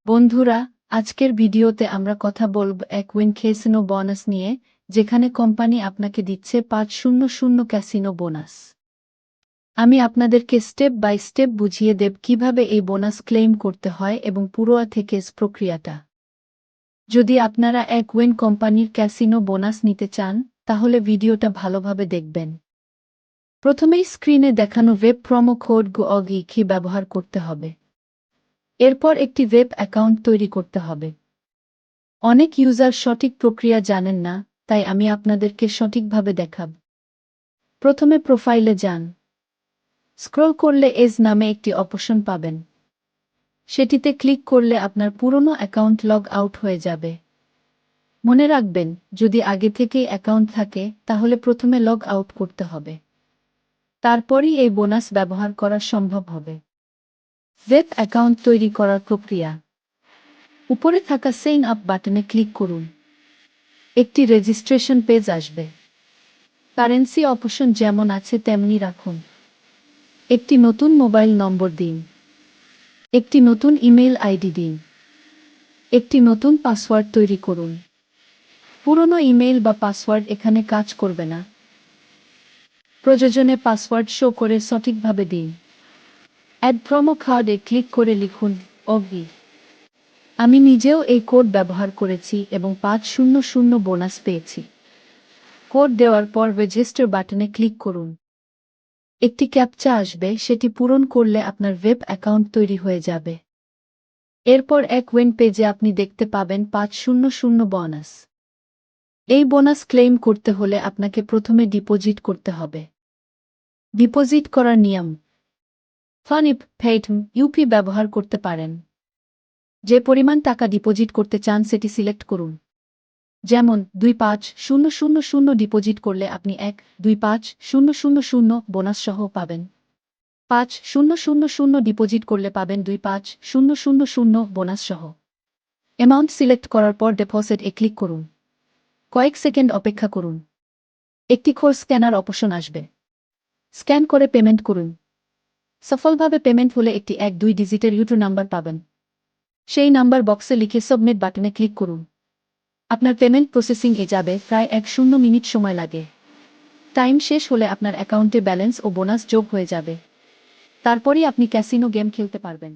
বন্ধুরা, আজকের ভিডিওতে আমরা কথা বলব এক উইন ক্যাসিনো বোনাস নিয়ে, যেখানে কোম্পানি আপনাকে দিচ্ছে 500 ক্যাসিনো বোনাস। আমি আপনাদেরকে স্টেপ বাই স্টেপ বুঝিয়ে দেব কিভাবে এই বোনাস ক্লেম করতে হয় এবং পুরো থেকে প্রক্রিয়াটা। যদি আপনারা এক উইন কোম্পানির ক্যাসিনো বোনাস নিতে চান, তাহলে ভিডিওটা ভালোভাবে দেখবেন। প্রথমেই স্ক্রিনে দেখানো ওয়েব প্রোমো কোড GOOGY ব্যবহার করতে হবে। এরপর একটি ওয়েব অ্যাকাউন্ট তৈরি করতে হবে। অনেক ইউজার সঠিক প্রক্রিয়া জানেন না, তাই আমি আপনাদেরকে সঠিকভাবে দেখাব। প্রথমে প্রোফাইলে যান। স্ক্রল করলে এজ নামে একটি অপশন পাবেন। সেটিতে ক্লিক করলে আপনার পুরনো অ্যাকাউন্ট লগ আউট হয়ে যাবে। মনে রাখবেন, যদি আগে থেকেই অ্যাকাউন্ট থাকে তাহলে প্রথমে লগ আউট করতে হবে। তারপরই এই বোনাস ব্যবহার করা সম্ভব হবে। ওয়েব অ্যাকাউন্ট তৈরি করার প্রক্রিয়া। উপরে থাকা সাইন আপ বাটনে ক্লিক করুন। একটি রেজিস্ট্রেশন পেজ আসবে। কারেন্সি অপশন যেমন আছে তেমনি রাখুন। একটি নতুন মোবাইল নম্বর দিন। একটি নতুন ইমেইল আইডি দিন। একটি নতুন পাসওয়ার্ড তৈরি করুন। পুরনো ইমেইল বা পাসওয়ার্ড এখানে কাজ করবে না। প্রয়োজনে পাসওয়ার্ড শো করে সঠিকভাবে দিন। অ্যাড প্রোমো কোডে ক্লিক করে লিখুন OGY। আমি নিজেও এই কোড ব্যবহার করেছি এবং 500 বোনাস পেয়েছি। কোড দেওয়ার পর রেজিস্টার বাটনে ক্লিক করুন। একটি ক্যাপচা আসবে, সেটি পূরণ করলে আপনার ওয়েব অ্যাকাউন্ট তৈরি হয়ে যাবে। এরপর এক উইন পেজে আপনি দেখতে পাবেন 500 বোনাস। এই বোনাস ক্লেম করতে হলে আপনাকে প্রথমে ডিপোজিট করতে হবে। ডিপোজিট করার নিয়ম। ফানিপ, পেটিএম, ইউপি ব্যবহার করতে পারেন। যে পরিমাণ টাকা ডিপোজিট করতে চান সেটি সিলেক্ট করুন। যেমন 2500 ডিপোজিট করলে আপনি 12500 বোনাস সহ পাবেন। 5000 ডিপোজিট করলে পাবেন 25000 বোনাস সহ। অ্যামাউন্ট সিলেক্ট করার পর ডিপোজিট এ ক্লিক করুন। কয়েক সেকেন্ড অপেক্ষা করুন। একটি কোড স্ক্যানার অপশন আসবে। স্ক্যান করে পেমেন্ট করুন। সফলভাবে পেমেন্ট হলে একটি 1-2 ডিজিটের ইউটিউব নাম্বার পাবেন। সেই নাম্বার বক্সে লিখে সাবমিট বাটনে ক্লিক করুন। আপনার পেমেন্ট প্রসেসিং এ যাবে প্রায় 10 মিনিট সময় লাগে। টাইম শেষ হলে আপনার অ্যাকাউন্টে ব্যালেন্স ও বোনাস যোগ হয়ে যাবে। তারপরই আপনি ক্যাসিনো গেম খেলতে পারবেন।